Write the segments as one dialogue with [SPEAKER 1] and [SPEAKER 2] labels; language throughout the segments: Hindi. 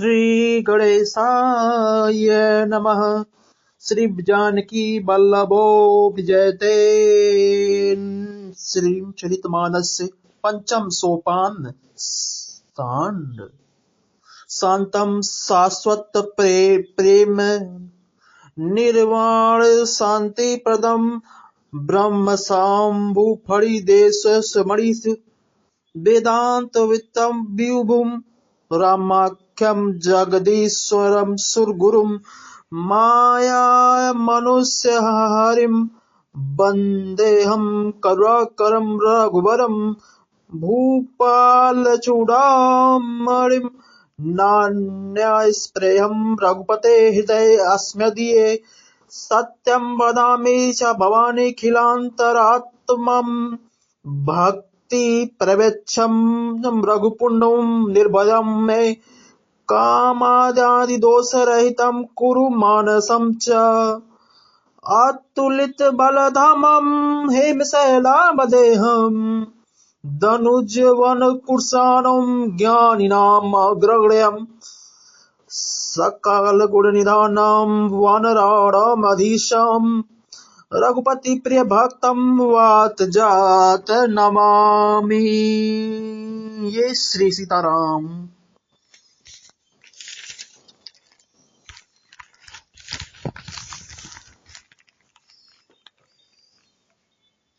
[SPEAKER 1] श्री गणेशाय नमः। श्री जानकी वल्लभो विजयते। श्री चरितमानस पंचम सोपान सांड। शांतम शाश्वत प्रेम निर्वाण शांति प्रदम ब्रह्म शांभु फणि देश स्मरिस वेदांत वित्तम विभुम रामाख्यम जगदीश्वरम सुरगुरुम माया मनुष्य हरिम वंदेहम करुणाकरम रघुवरम भूपाल चूड़ामणिम नान्यस्प्रेयं रघुपते हृदय अस्मदीये सत्यं वदामि च भवानीखिलान्तरात्मं भक्ति प्रवेक्षं रघुपुण्यं निर्भयं मे कामादि दोषरहितं कुरु मानसं च अतुलित बलधामं हेमशैलावदेहम् धनुजवन कुर्सानं ज्ञानिनाम अग्रगण्यं सकल गुण निधानं वानराणामधीशं रघुपति प्रिय भक्तं वात जात नमामि। ये श्री सीताराम।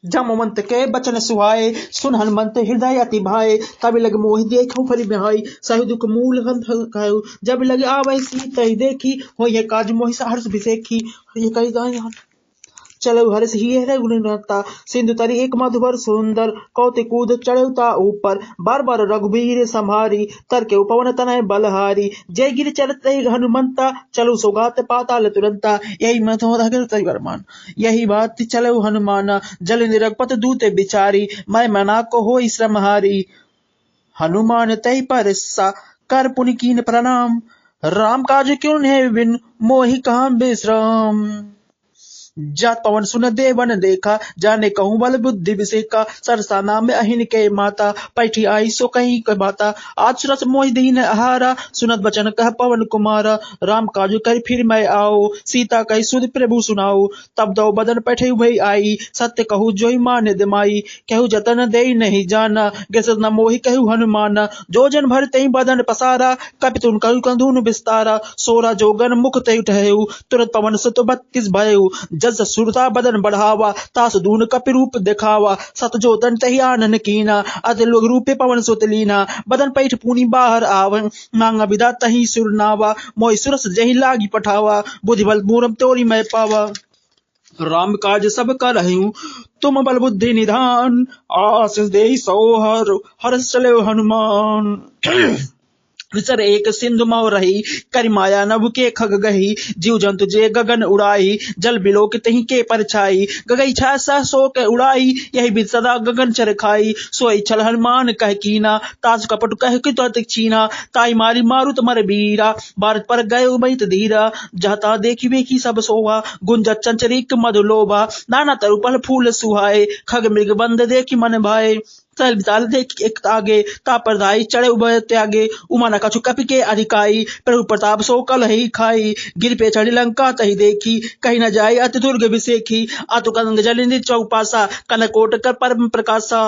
[SPEAKER 1] जमवंत के बचन सुहाए सुन हनुमंत हृदय अति भाए। तब लग मोहि देखो फरि बिहाई सहि दुख मूल हंत खायो। जब लग आवे सीता देखी हो ये काज मोहि सहर्ष बिसेखी। ये कही जाए चलो हर्ष ही है गुणता सिंधु तरी एक मधुबर सुंदर कौति कूद चढ़ता ऊपर बार बार रघुबीर संहारी तर के उपवन तनय बलहारी। जय गिर चलत हनुमंता चलो सौगात पाताल तुरंता। यही वर्मान यही बात चलो हनुमाना जल निरगपत दूते बिचारी मैं मना को हो श्रमहारी। हनुमान तय पर सा कर पुनि कीन प्रणाम राम काज क्यों है बिन मोहि कहाँ विश्राम। जात पवन सुन देवन देखा जाने कहूँ बल बुद्धि विसेका सरसा नाम अहिन के माता पैठी आई सो कहीं के बाता। आज सुरस मोहि दीन आहारा सुनत बचन कह पवन कुमारा। राम काजु कर फिर मैं आओ सीता कही सुध प्रभु सुनाओ। तब दो बदन पैठे भई आई सत्य कहू जोई मान दिमाई। कहू जतन दे नहीं जाना गसत न मोहि कहू हनुमाना। जो जन भर तई बदन पसारा कपितुन कहू कंधुन विस्तारा। सोरा जोगन मुख तय उठेऊ तुरंत पवन सुत 32 भयऊ। जस सुरता बदन बढ़ावा तास दून कपि रूप दिखावा। सत जो तन तही आनन कीना अति लोग रूपे पवन सुत लीना। बदन पैठ पूनी बाहर आव मांगा विदा तही सुरनावा। मोहि सुरस जही लागी पठावा बुद्धि बल मूरम तोरी मैं पावा। राम काज सब करहूं तुम बल बुद्धि निधान आशीष देहि सौहर हर्ष चले हनुमान। विचर एक सिंधु मह रही करि माया नभ के खग गही। जीव जंतु जे गगन उड़ाई जल बिलो के तही के परछाई। गगई छा सह सो के उड़ाई यही बिद सदा गगन चर खाई। सोई छल हनुमान कह कीना तास कपट कह कि चीना। ताई मारी मारुत मर बीरा भारत पर गए उबैत धीरा। जहता देखी बेखी सब सोवा गुंजत चंचरिक मधुलोभा। नाना तरु फल फूल सुहाए खग मृग बंद देखी मन भाए। चल विचाल देख एक आगे ता परधाई चढ़े उभय त्यागे। उमा न कछु कपि के अधिकाई प्रभु प्रताप सो कल ही खाई। गिर पे चढ़ी लंका तही देखी कहीं न जाए अति दुर्ग विसेखी। अतु कंग जलिंदि चौपासा कनकोट कर परम प्रकाशा।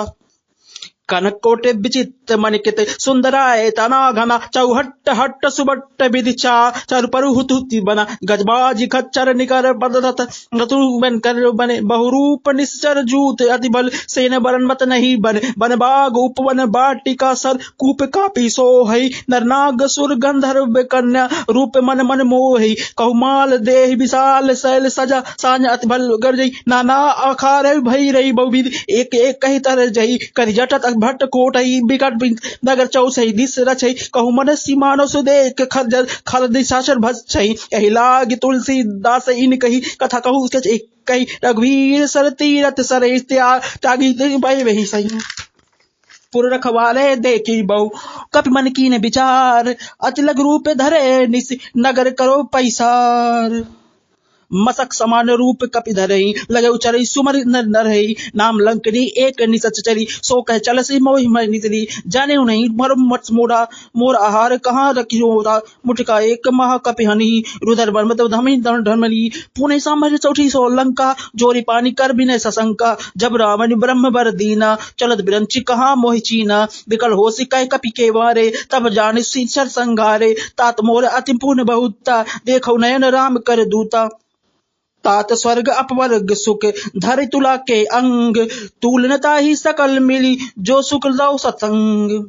[SPEAKER 1] कनकोटे विचित्र मणिकित सुंदराय तना घना। चौहट्ट हट्ट सुबट्ट विदिचा चारु परु हुत हुति बना। गजबाजी खच्चर निकर बदत रतु बन कर बने बहुरूप निश्चर जूत अति बल सेन बरन मत नहीं बने। बन बाग उपवन बाटिका सर कूप कापी सोहई। नरनाग सुर गंधर्व कन्या रूप मन मन मोहि। कहुमाल देह विशाल शैल सजा साझ अति बल गर्जई। नाना आखार भई रही बहुविध एक एक कही तरह जही। करि जटत भट्ट कोटई बिकट नगर चौसई दिस रचई। कहु मन सीमानो सुदेख खजर खल दिशाचर भजई। यही लाग तुलसी दास इन कही कथा कहू एक कही। रघुवीर सर तीरथ सर त्यागी भय वही सही। पुर रखवाले देखी बहु कपि मन कीन विचार। अति लघु रूप धरे निस नगर करो पैसार। मसक समान रूप कपि धरई लगे उचरई सुमर नरई नाम लंकनी एक निसच चरी सो कह चलसी मोहि मर नितरी जाने नहीं मरम मत मोरा मोर आहार कहाँ रखियोरा मुठका एक महा कपि हनी रुदर बर्मत धमनी धर्मनी पुणे सामर चौठी सो लंका जोरी पानी कर बिने सशंका जब रावण ब्रह्म बर दीना चलत बिरंची कहाँ मोहि चीना विकल हो सिकाय कपि के वारे तब जाने सीसर संगारे तात मोर अति पूर्ण बहुता देखो नयन राम कर दूता तात स्वर्ग अपवर्ग सुख धर तुला के अंग तुलनता ही सकल मिली जो सुख लो सतंग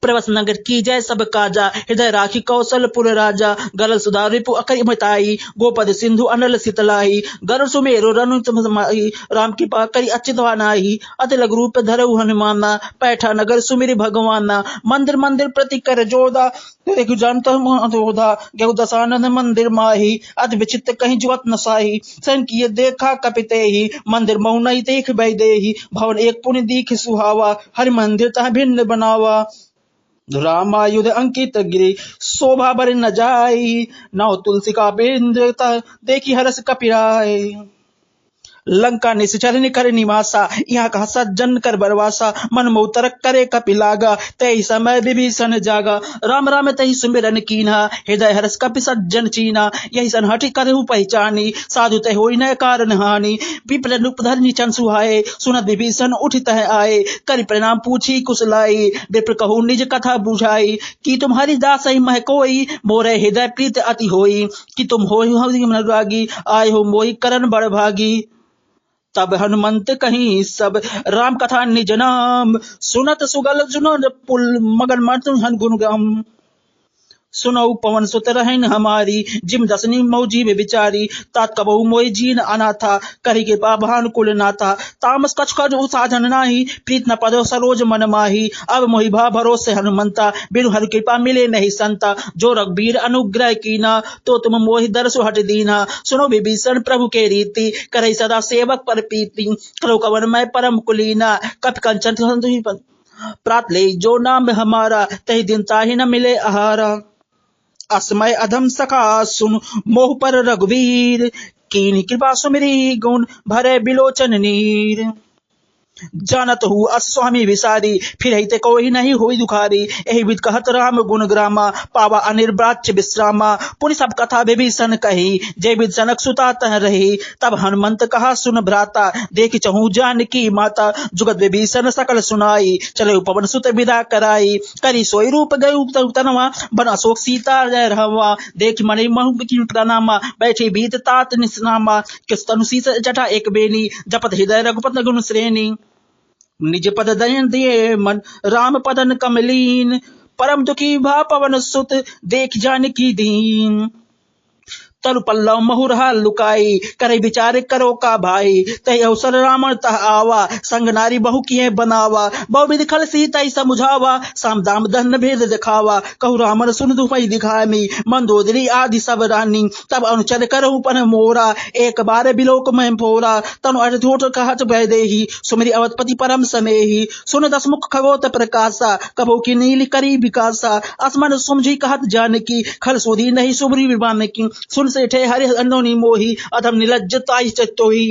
[SPEAKER 1] प्रवस नगर की जय सब काजा हृदय राखी कौशलपुर राजा गरल सुधा रिपु अकई मताई गोपद सिंधु अनल शीतलाई गरुड़ सुमेरु रनु समाई राम की पा करी अच्युत वानाही अति लघु रूप धरऊ हनुमाना पैठा नगर सुमिरि भगवाना मंदिर मंदिर प्रति कर जोदा देखु जानता जोधा गौ दसानंद मंदिर माही अति विचित्र कहीं जुवत नसाही सन किए देखा कपिते ही मंदिर मौनई देख बैदेही भवन एक पुण्य दीख सुहावा हरि मंदिर तह भिन्न बनावा रामायुध अंकित गिरी शोभा बर न जाई नौ तुलसी का बिंद देखी हरस कपिराय लंका निश्चर कर निवासा यहाँ का सज्जन कर बरवासा मन मोतर करे कपिलागा तय समय विभीषण जागा राम राम तही सुमिरन कीना हृदय हरस कपि सज्जन चीना यही सन हटि करहु पहचानी साधु तय होई न कारण हानि विप्र रूप धरनी चन सुहाए सुनत विभीषण उठ तह आए कर प्रणाम पूछी कुशलाई विप्र कहू निज कथा बुझाई कि तुम्हारी दास मह कोई मोरे हृदय प्रीत अति होई कि तुम हो अनुरागी आए हो मोहि करण बड़ भागी तब हनुमंत कहीं सब राम कथा निज नाम सुनत सुगल सुनो पुल मगन मत हन गुणगम सुनौ पवन सुत रहन हमारी जिम दसनी मौजी में विचारी तात कबहु मोहि जीन अनाथा करी के पाभान कुल नाथा तामस कछ कर साधन नाही प्रीत न पदो सरोज मन माही अब मोहि भा भरोसे हनुमंता बिनु हर कृपा मिले नहीं संता जो रघुबीर अनुग्रह कीना तो तुम मोहि दरसु हट दीना सुनो विभीषण प्रभु के रीति करई सदा सेवक पर प्रीति करो कवन मैं परम कुलीना कप कंचन प्रात ले जो नाम हमारा तही दिन ताहि न मिले आहारा असमय अधम सखा सुन मोह पर रघुवीर कीन कृपा सुमिरी गुण भरे बिलोचन नीर जानत हूँ अस स्वामी विसारी फिर ही ते कोई नहीं हुई दुखारी यही विद कहत राम गुण ग्रामा पावा अनिर्ब्राच्य विश्रामा पुनि सब कथा विभीषण कही जय विद जनक सुता तह रही तब हनुमंत कहा सुन भ्राता देख चहु जानकी माता जुगत विभीषण सकल सुनाई चले पवन सुत विदा कराई करी सोई रूप गयु तनवा बन अशोक सीता जय रहवा देख मणि महु प्रणामा बैठी बीत तात निस्नामा किस तनु सीत जटा एक बेनी जपत हृदय रघुपत गुण श्रेणी निज पद दयन दिए मन राम पदन कमलीन परम दुखी भा पवन सुत देख जानकी दीन तरु पल्लव महुरहा लुकाई करे विचार करो का भाई तय अवसर रावण तह आवा संग नारी बहु किए बनावा बहु विधि खल सीता समझावा साम दाम दहन भेद दिखावा कहु रामन सुन दुपई दिखामी मंदोदरी आदि सब रानी तब अनुचर करहु पन मोरा एक बार बिलोक में फोरा तनु अर्थ कहत भय देही सुमरि अवधपति परम समेही सुन दस मुख खगोत प्रकाशा कबो की नील करी विकासा असमन सुमझी कहत जानकी खल सोधी नहीं सुबरी विवान की सुन से ठे हरि अनोनी मोही अधम निलज्जताई चतोही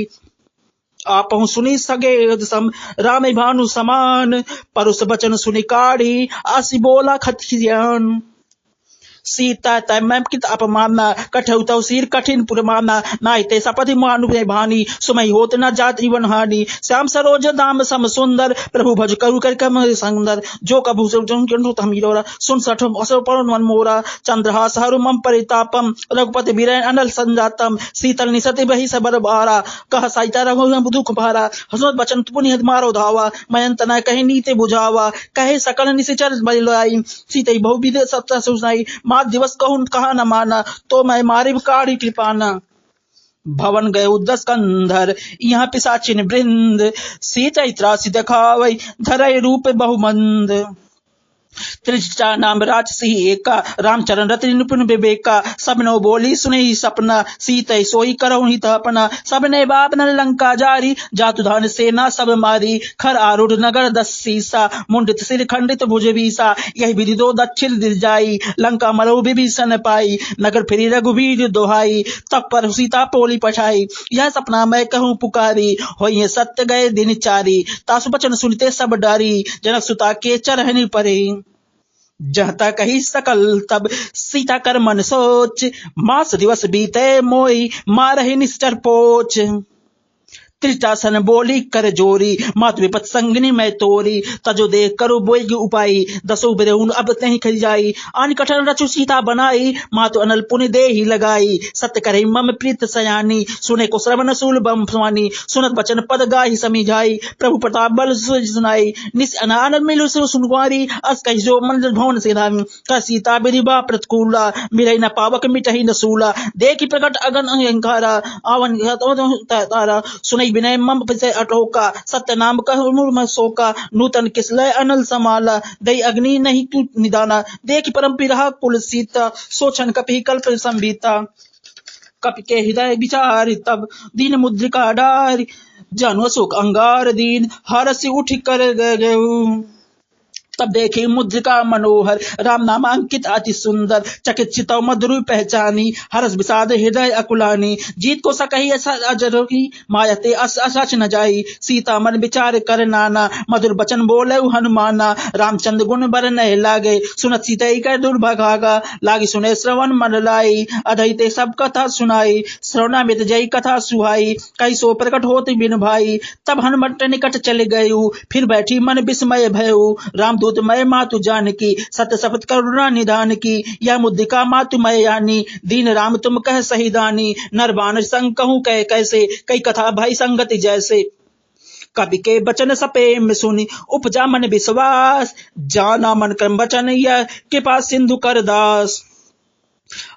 [SPEAKER 1] आपहु सुनी सगे सम राम भानु समान परुष बचन सुनि काढ़ी आसी बोला खतियान सीता तय मैं कित अपमाना कठौ तौ सिर कठिन पुरमाना नाइते सपति मानु भानी सुमय होत न जात जीवन हानि श्याम सरोज दाम सम सुंदर प्रभु भज करु कर कम सुंदर जो कभु हमीरा सुन सठ असो परन मन मोरा चंद्रहास हरु मम परितापम रघुपति बीरन अनल संजातम शीतल निसति बहि सबर बारा कह साइता रघु दुख भारा हसमत बचन पुनि मारो धावा मयंत न कहि नीते बुझावा कहे सकल निश्चर बलिलाई सीते बहु विध सत्ता सुनाई मात दिवस कहूं कहा न माना तो मैं मारे काढ़ी कृपाना भवन गए उदस कंधर यहाँ पिसाचिन वृंद सीता त्रासी दिखावई धरय रूप बहुमंद त्रिजटा नाम राजसी एका, रामचरण रति निपुण विवेका, सबनो बोली सुने ही सपना, सीते सोई करहु हित अपना, सबने बाप नर लंका जारी, जातु धान सेना सब मारी, खर आरूढ़ नगर 10 सीसा, मुंडित सिर खंडित भुज बीसा, यही विधि दो दक्षिण दिल जाई, लंका मरहु विभीषण पाई, नगर फिरी रघुवीर दोहाई, तब पर सीता पोली पछाई, यह सपना मैं कहूँ पुकारी, होइए सत्य गए दिन चारी, तासु बचन सुनते सब डारी, जनक सुता के चरहनि परे, जहता कही सकल तब सीता कर मन सोच, मास दिवस बीते मोई मारहि निष्ठर पोच, त्रिटासन बोली कर जोरी, मातु विपत संगनी मैं तोरी, तजो देख करो बोएगी उपाई, दसो बिरहुन अब नहीं खरी जाई, आन कठन रचु सीता बनाई, मातु अनल पुनि दे ही लगाई, सत्य करे मम प्रीत सयानी, सुने को श्रवण सूल बम स्वानी, सुनत बचन पद गाही समीझाई, प्रभु प्रताप बल सुनाई, निस अनानंद मिलु सुनवारी, अस कहि जो मन भवन से धामी, का सीता बिरिबा प्रतिकूला, मिरई न पावक मिटहि न सूला, देखि प्रकट अगन अहंकारा, आवन तारा, सुनई विनय मम से अटोका, सत्य नाम कहु मुर्म शोका, नूतन किसलय अनल समाला, दई अग्नि नहीं क्यों निदाना, देख परम पिरहा कुल सीता, सोचन कपि कल्प संबीता, कपि के हृदय विचार तब, दीन मुद्रिका डारी, जानु अशोक अंगार दीन, हरसि उठ कर गए, तब देखे मुद्रिका मनोहर, राम नामांकित अति सुंदर, चकित चितौ मधुर पहचानी, हरस विषाद हृदय अकुलानी, जीत को सकही अजरोही, मायते असच न जाई, सीता मन विचार कर नाना, मधुर बचन बोले हनुमाना, रामचंद्र गुण बर नह लागे, सुनत सीतई कर दुर्भागा, लागी सुने श्रवण मन लाई, अधैते सब कथा सुनाई, श्रवणा मित जई कथा सुहाई, कई सो प्रकट होत बिन भाई, तब हनुमत निकट चले गयु, फिर बैठी मन विस्मय भयउ, राम दूत मय मातु जानकी, सत्य शपथ करुणा निधान की, यह मुद्रिका मातु मय यानी, दीन राम तुम कह सही दानी, नर बान संग कहूँ कह कैसे, कई कथा भाई संगति जैसे, कवि के बचन सपेम सुनी, उपजा मन विश्वास, जाना मन क्रम बचन यह कृपा सिंधु कर दास,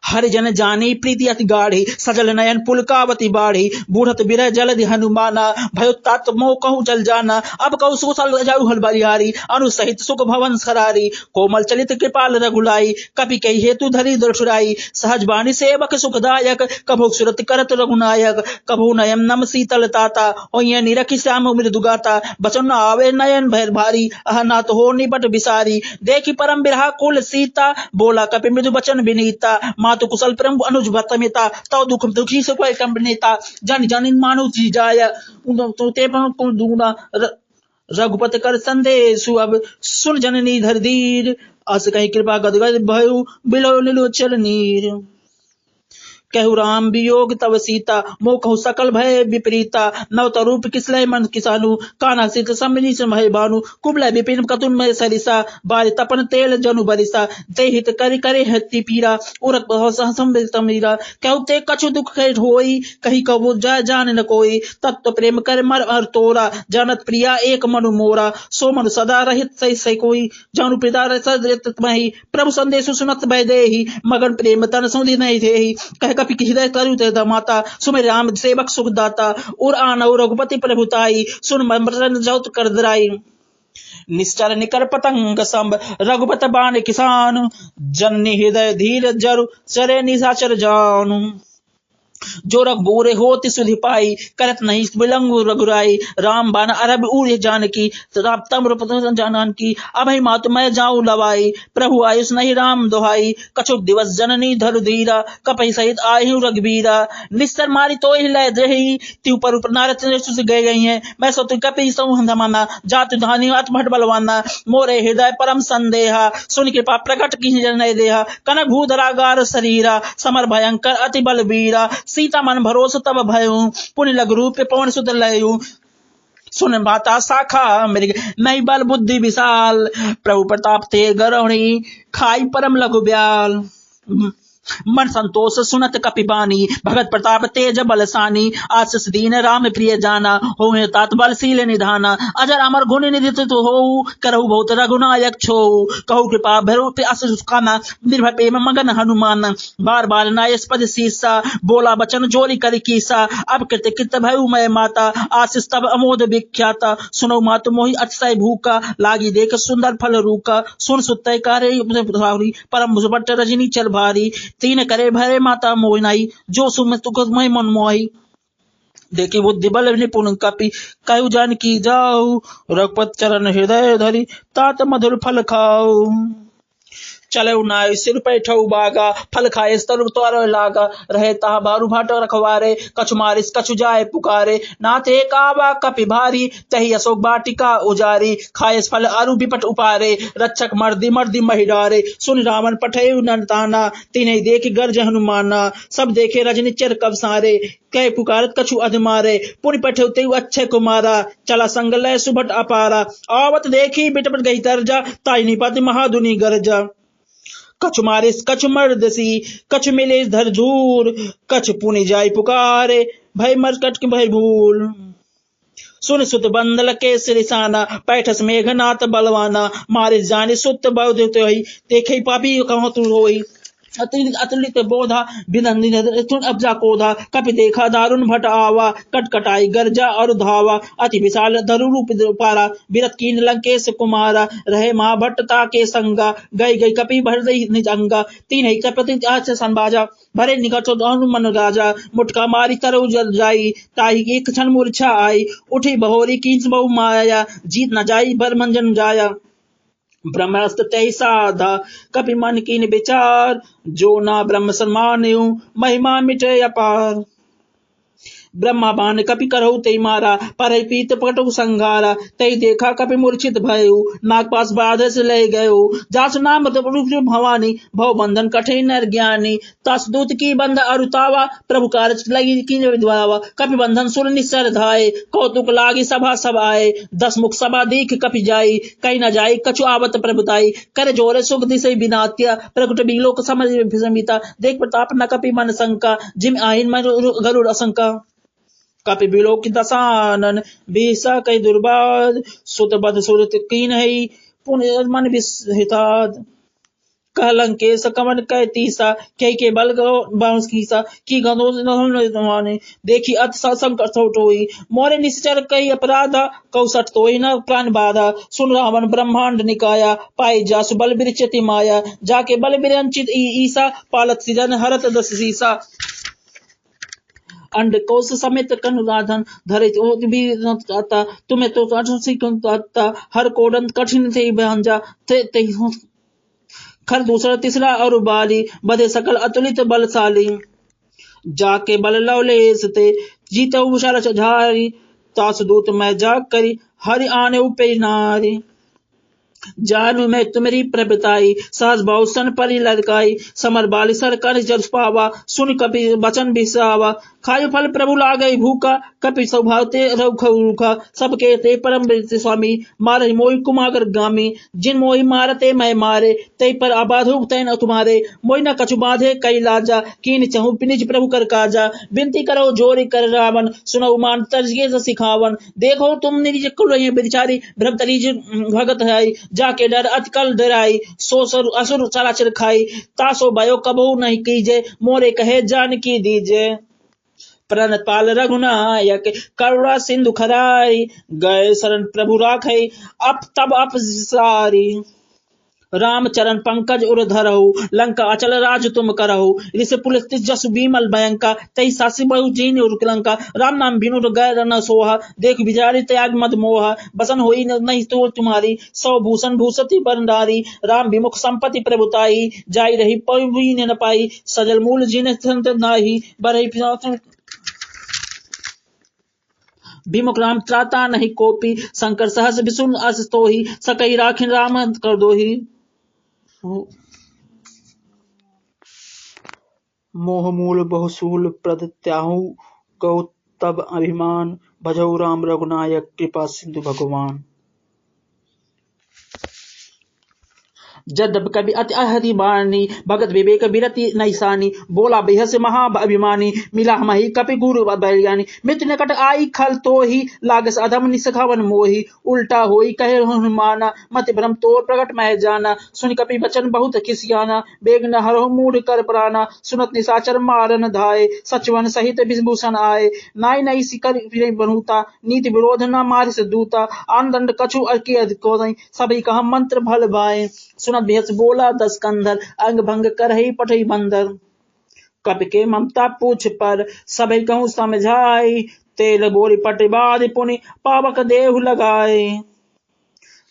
[SPEAKER 1] हरिजन जानी प्रीति अति गाढ़ी, सजल नयन पुलकावती बाढ़ी, बूढ़त बिरह जलधि हनुमाना, भयोत्तात मोह कहूँ जल जाना, अब कहूँ सुसल जाऊ हल बलिहारी, अनु सहित सुख भवन सरारी, कोमल चलित कृपाल रघुलाई, कपि कही हेतु धरी दृढ़ुराई, सहज बानी सेवक सुखदायक, कभो सुरत करत रघुनायक, कभो नयन नम शीतल ताता, होइए निरखि श्याम मृदु गाता, बचन न आवे नयन भैर भारी, अह नाथ हो निपट विसारी, देखि परम बिरहा कुल सीता, बोला कपि मृदु बचन विनीता, मातु कुशल परम अनुज भतमिता, तव दुख दुखी सुख कंबनेता, जन जन मानु जी जाय, ते को दूना, रघुपति कर संदेशु, अब सुन जननी धर धीर, अस कही कृपा गदगद भयु, बिलो नीलोचल नीर, कहु राम वियोग तव सीता, मोह कहु सकल भय विपरीता, नव तरूप किसलय मन किसानु, काना सित समरी समय भानु, कुबलय विपिन कतुन मय सरिसा, बारि तपन तेल जनु बरिसा, ते हित करि करे हति पीरा, उरक बहु सहसंबित मीरा, कहु ते कछु दुख होई, कही कबू जा जान न कोई, तत्व प्रेम कर मर हर तोरा, जानत प्रिया एक मनु मोरा, सो मनु सदा रहित सही सही कोई, जानु पिता रसत मही, प्रभु संदेशु सुनत भय देहि, मगन प्रेम तन सुधि नहीं देहि, कह कपि हृदय तरु ते माता, सुमेर राम सेवक सुखदाता, उर आनौ रघुपति प्रभुताई, सुन मरण जौत कर दराई, निश्चर निकर पतंग संब, रघुपत बाण किसान, जननी हृदय धीर जरु, चरे निशाचर जानु, जो रघुबूरे होति सुधि पाई, करत नहीं विलंगु रघुराई, राम बाण अरब उड़ जानकी, तम रूप जानकी, अभय मातु मैं जाऊं लवाई, प्रभु आयुष नहीं राम दोहाई, कछुक दिवस जननी धरु धीरा, कपहि सहित आयु रघुबीरा, निस्तर मारी तो लय दही, त्यू पर नारद गए गई है, मैं सो तु कपि समाना, जात धानी अत भट बलवाना, मोरे हृदय परम संदेहा, सुन कृपा प्रकट की जन देहा, कनक भूधरागार शरीरा, समर भयंकर अति बलबीरा, सीता मन भरोस तब भयउ, पुनि लघु रूप पवन सुत लयु, सुन माता शाखा मृग नहीं बल बुद्धि विशाल, प्रभु प्रताप ते गरुणी, खाई परम लघु ब्याल, मन संतोष सुनत कपिबानी, भगत प्रताप तेज बलसानी, आशीष दीन राम प्रिय जाना, हो तात बलशील निधाना, अजर अमर गुण निधि तो हो, करहु बहुत रघुनायक छो, कहु कृपा भरो असुखाना, निर्भय प्रेम मगन हनुमान, बार बार नायस्पद शीसा, बोला बचन जोरी कर कीसा, अब कृत कृत भयु मैं माता, आशीष तब अमोद विख्याता, सुनो मातु मोहि अतिशय भूखा, लागी देख सुंदर फल रूका, सुन सुतय करे परम भुजबट रजनी चल भारी, तीन करे भरे माता मोहिनाई, जो सुम तुक मैं मन मोहि, देखी बुद्धि बल निपुण कपि, कहु जान की जाऊ, रघुपत चरण हृदय धरी, तात मधुर फल खाऊ, चले नाय सिर पे ठऊ बागा, फल खाए स्तरु त्वर लागा, रहे तहा बारू भाट रखवारे, कछु मारिस कछु जाए पुकारे, नाथे काबा कपि भारी, तही अशोक बाटिका उजारी, खाएस फल अरु विपट उपारे, रक्षक मर्दी मर्दी महि डारे, सुन रावण पठे नरताना, तीनहि देख गर्ज हनुमाना, सब देखे रजनिचर कब सारे, कह पुकारत कछु अधमारे, पुनि पठे तेउ अच्छे कुमारा, चला संग लय सुभट अपारा, आवत देखी बिटपट गई तरजा, ताई निपति महादुनि गरजा, कछु मारिस कछु मर्दसी, कछु मिले धर धूर, कछु पुनि जाय पुकारे, भय मरकट भय भूल, सुन सुत बंदल के सिरिसाना, पैठस मेघनाथ बलवाना, मारे जाने सुत बौद्ध देखे पापी कहो तू होई, अतुलित बोधा बिनंदिन अब्जा कोधा, कपि देखा दारुण भट आवा, कटकटाई गर्जा और धावा, अति विशाल धरु रूप पारा, विरत कीन लंकेश कुमारा, रहे महाभट्टता के संगा, गई गई कपि भर निज अंगा, तीन ही कपति आच संबाजा, भरे निकट हनुमन राजा, मुटका मारी तरु जल जाई, ताही एक क्षण मूर्छा आई, उठी बहोरी कींच बहु माया, जीत न जाई बर मंजन जाया, ब्रह्मस्त्र तय साधा, कपि मन कीन विचार, जो ना ब्रह्म सम्मान्यु, महिमा मिटे अपार, ब्रह्मा बाण कपि करहु ते मारा, पर पीत पटु संघारा, तई देखा कपि मूर्छित भयउ, नागपास बाध से ले गयो, जासु नाम भवानी, भव बंधन कठिन नर ज्ञानी, तस दूत की बंध अरुतावा, प्रभु कार्य लगी की विद्वावा, कपि बंधन सुर निसर धाये, कौतुक लागी सभा सब आए, 10 मुख सभा दीख कपि जाई, कहीं न जाई कछु आवत प्रभुताई, कर जोरे सुख दिशे बिनात्या, प्रकट बिलोक समझ समिता, देख प्रताप न कपि मन शंका, जिम आइन मन गरुड़ असंका, कपि बिलोक दसानन, बीसा कई दुर्बाद, सुत बद सुरत कीन है, पुण्य मन विहिताद, कह लंकेश कमन कह तीसा, कह के बल बांस कीसा, की गंधो देखी अत संकट होई, मोरे निश्चर कई अपराधा, कौसठ तो न प्राण बाधा, सुन रावण ब्रह्मांड निकाया, पाई जासु बल बिरचति माया, जाके बल बिरंचित ईसा, पालत सिजन हरत दस सीसा, अंड कोश समेत कनुराधन, धरे भी तुम्हें तो हर कोडन कठिन थे भांजा, खर दूसरा तीसरा और बाली, बधे सकल अतुलित बलशाली, जाके बल लवलेस ते, जीतो उषर झारी, तास दूत मैं जाग करी, हरि आने उपे नारी, जानू मैं तुम्हारी प्रभुताई, सहज भाव सन परि लड़काई, समर बाली सर कर जल पावा, सुन कपि बचन बिसावा, खायु फल प्रभु लागई भूखा, कपि स्वभावते रूखा, सबके ते परम स्वामी, मारे मोहि कुमागर गामी, जिन मोहि मारते मैं मारे, ते पर आबाधु तैन तुम्हारे, मोहि न कछु बाधे कई लाजा, कीन चहु निज प्रभु कर काजा, विनती करो जोरी कर रावण, सुनो मान तर्जिए सिखावन, देखो तुम निज कुल बिचारी, भ्रम तरीज भगत है, जाके डर अतकल डराई, सो असुर चराचर खाई, तासो भयो कबहू नहीं कीजे, मोरे कहे जान की दीजे, प्रणपाल रघुनायक, करुणा सिंधु खराई, गए शरण प्रभु राखई, अप तब अप सारी, राम चरण पंकज उर धरहु, लंका अचल राज तुम करहु, ऋष पुलिस जसु बीमल भयंका, तई सासी बहु जीन लंका, राम नाम बिनु गैर न सोहा, देख बिचारी त्याग मद मोहा, बसन होई नहीं तो तुम्हारी, सौ भूषण भूषति बरनारी, राम विमुख संपत्ति प्रभुताई, जाई रही पवी न पाई, सजल मूल जिन संत नाही, बरही विमुख राम त्राता नहीं कोपी, शंकर सहस विसुन अस तोहि, सकई राखिन राम कर दोहि, मोह मूल बहुसूल प्रद त्याहु, गौ तब अभिमान, भजौ राम रघुनायक कृपा सिंधु भगवान। जब कभी अति अहति बानी भगत विवेक विरति नैसानी बोला बेहस महा अभिमानी मिला मही कपि गुरु बैज्ञानी मित्र निकट आई खल तो ही लागस अधम निसखावन मोही उल्टा होई कहे हनुमाना मति भ्रम तोर प्रकट मह जाना सुन कपि वचन बहुत खिसियाना बेग न हरो मूड कर प्राना सुनत निसाचर मारन धाये सचवन सहित विभूषण आए नाई नई सिकर फिरे बनूता नीति विरोध न मारिस दूता आन दंड कछु अके सभी कहा मंत्र भल भाए सुनत बेहस बोला दस कंधर अंग भंग कर ही पठई बंदर कपि के ममता पूछ पर सभी कहूँ समझाई तेल बोरी पटबाद पुनि पावक देहु लगाए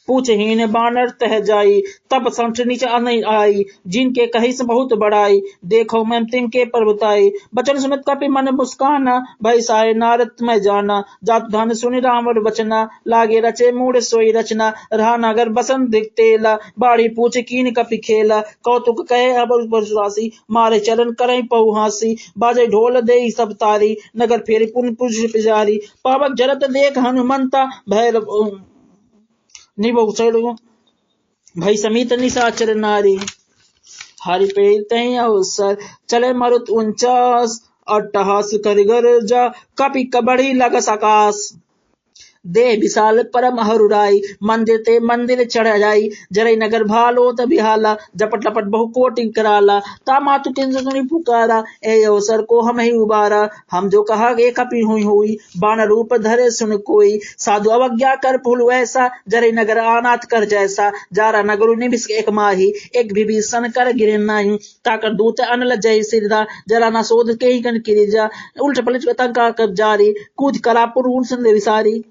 [SPEAKER 1] पूछहीन बानर तह जाई तब संठ नीच नहीं आई जिनके कही से बहुत बड़ाई देखो मैं तिनके पर बताई बचन सुनत कपि मन मुस्काना भई साय नारद में जाना जात धन सुनि राम वचना लागे रचे मूड सोई रचना रहा नगर बसंत दिखतेला बाड़ी पूछ कीन कपि खेला कौतुक कहे अब परसुरासी मारे चरण करे पहुहासी बाजे ढोल दे सब तारी नगर फेरी पुन पुरुष पिजारी पावक जरत देख हनुमंता भैरव निभो भई समित निशाचर नारी हरि पे तय अवसर चले मरुत 49 अट्टहास कर गर्जा कपि कबड़ी लगस आकाश देह विशाल परम हरुराई मंदिर ते मंदिर चढ़ जाई जरई नगर भालो त बिहाला जपट लपट बहु कोटि कराला ता मातु किंज सुनी पुकारा ए अवसर को हम ही उबारा हम जो कहा गे कपि हुई हुई बान रूप धरे सुन कोई साधु अवज्ञा कर फूल वैसा जरई नगर आनाथ कर जैसा जारा नगरु निबिस एक माही एक विभीषण कर गिरे नाही ताकर दूत अनल जय सिरदा जरा न सोध के ही कन किरिजा उल्ट पलट तंका कब जारी कूद कला पुरुष विसारी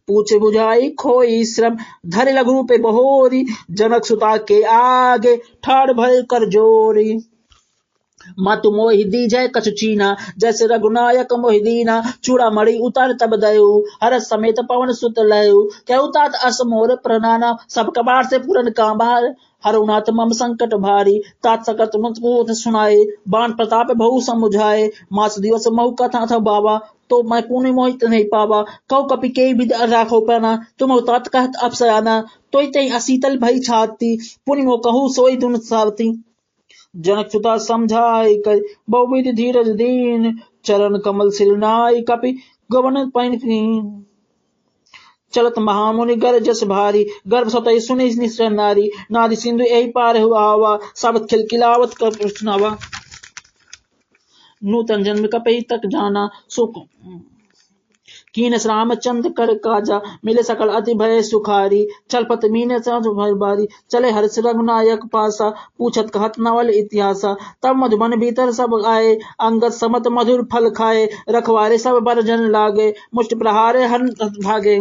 [SPEAKER 1] पूछ बुझाई खोई श्रम धर लघु पे बहोरी जनक सुता के आगे ठाड़ भय कर जोरी मातु मोहि दीजय कछु चीना जैसे रघुनायक मोहि दीना चूड़ा मणि उतर तब दयु हर समेत पवन सुत लयु क्या उतात असमोर प्रणाना सब कबार से पूरन कांबार हरुनाथ मम संकट भारी तात सकत मुझ सुनाए बाण प्रताप बहु समुझाए मास दिवस महु कथा था बाबा तो मैं पुण्य मोहित नहीं पावा कौ कपि के विद राखो पना तुम तात कहत अपसयाना तो तई असीतल भई छाती पुण्य मो कहू सोई दुन सावती जनक सुता समझाई कर बहुविध धीरज दीन चरण कमल सिरनाई कपि गवन पैन चलत महामुनि गर जस भारी गर्भ सतई सुनि निश्चय नारी नारी सिंधु यही पार हुआ आवा सब खिलखिलावत कर प्रश्नावा नूतन जन्म कपि तक जाना सुख कीनस रामचंद्र कर काजा मिले सकल अति भय सुखारी चलपत मीने भय बारी चले हर्ष रघुनायक पासा पूछत कहत नवल इतिहासा तब मधुबन भीतर सब आए अंगद समत मधुर फल खाए रखवारे सब बरजन लागे मुष्ट प्रहारे हन भागे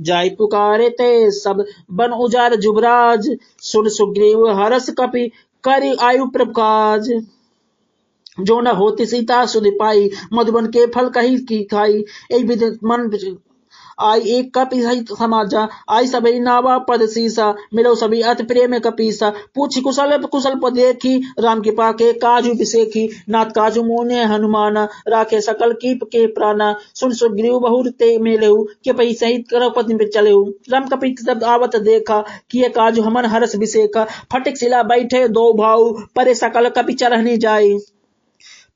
[SPEAKER 1] जाय पुकारे ते सब बन उजार जुबराज सुन सुग्रीव हरस कपि करि आयु प्रकाज जो न होती सीता सुध पाई मधुबन के फल कही की खाई एक विध मन आई एक कपि सहित समाजा आई सभी नावा पद सीसा मिलो सभी अति प्रेम कपीसा पूछी कुशल कुशल पद देखी राम की पाके काजू बिसेखी नाथ काजू मोने हनुमाना राखे सकल कीप के प्राणा सुन सुग्रीव बहुर ते मेलेहु के पही सहित करो पत्नी पे चलेहु राम कपि सब आवत देखा किए काजू हमन हरस बिसेखा फटिक शिला बैठे दो भाऊ परे सकल कपि चरहने जाए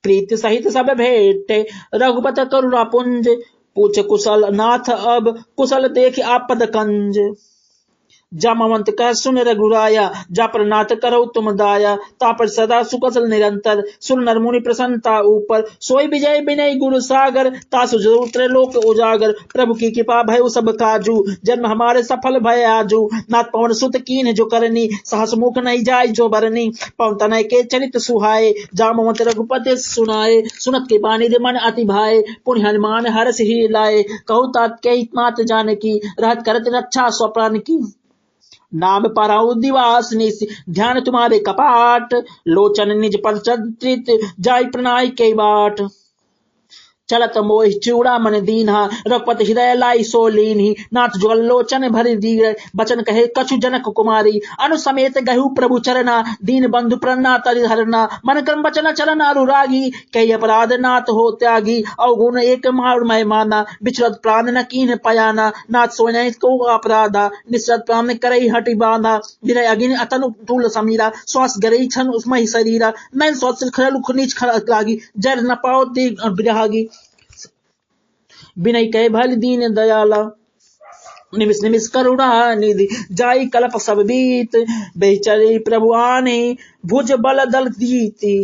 [SPEAKER 1] प्रीत सहित सब भेटे रघुपत करुणा पुंज पूछ कुशल नाथ अब कुशल देख आपद कंज जामवंत कह सुन रघुराया जा पर नाथ करो तुम दाया ता पर सदा सुकसल निरंतर सुन नर मुनि प्रसन्नता ऊपर सोई विजय विनय गुरु सागर ता सुजरूर त्रिलोक उजागर प्रभु की कृपा भय सब काजू जन्म हमारे सफल भय आजू नाथ पवन सुत कीन जो करनी सहस मुख नहीं जाय जो बरनी पवन तनय के चरित सुहाए जामवंत रघुपति सुनाए सुनत के बानी दे मन अति भाए पुण्य हनुमान हरस ही लाए कहु तात के मात जान की रहत करत रक्षा स्वप्राण की नाम पराऊ दिवास निस ध्यान तुम्हारे कपाट लोचन निज पर चित जाय प्रणाय के बाट चलत मोहि चूड़ा मन दीन्हा रघुपति हृदय लाई सो लीन्ही नाथ जुगल लोचन भरि दीर बचन कहे कछु जनक कुमारी अनुसमेत गहु प्रभु चरना दीन बंधु प्रन्ना तरि हरना मन कर्म बचन चरण अनुरागी कई अपराध नाथ हो त्यागी अवगुण एक मार मैं माना बिचरत प्राण न कीन पयाना नाथ सोने को अपराधा निश्चत प्राण करई हटि बांधा विरय अगिन अतनु तूल समीरा श्वास गरई छन उसमय शरीरा नैन स्वच्छ खरल खुनीच खर लागी जर न पाओ दी बिरहागी विनय कहे भल दीन दयाला निमिष निमिष करुणा निधि जाई कल्प सब बीत बेचरी प्रभु आने भुज बल दल दीती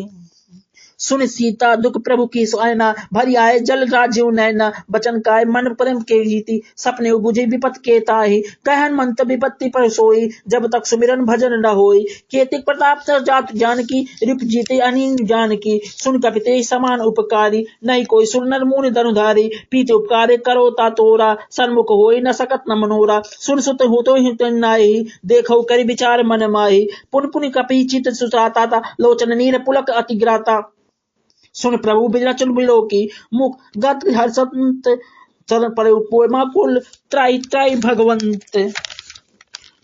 [SPEAKER 1] सुन सीता दुख प्रभु की सुहायना भरी आए जल राजीव नैना बचन काय मन प्रेम के रीति सपने बुझे विपत के ताही कहन मंत विपत्ति पर सोई जब तक सुमिरन भजन न होई केतिक प्रताप सर जात जान की रिप जीते अनिन जान की सुन कपिते समान उपकारी नहीं कोई सुन नर मुनि धनुधारी पीते उपकारे करो ता तोरा सन्मुख होई न सकत न मनोरा सुन सुत हो तो हित नाहि देखो करि विचार मन माहि पुन पुन कपि चित सुताता लोचन नीर पुलक अति ग्राता सुन प्रभु बिरचन बिलो की मुख गत हर्षंत चरण पर पोमा कुल त्राई त्राई भगवंत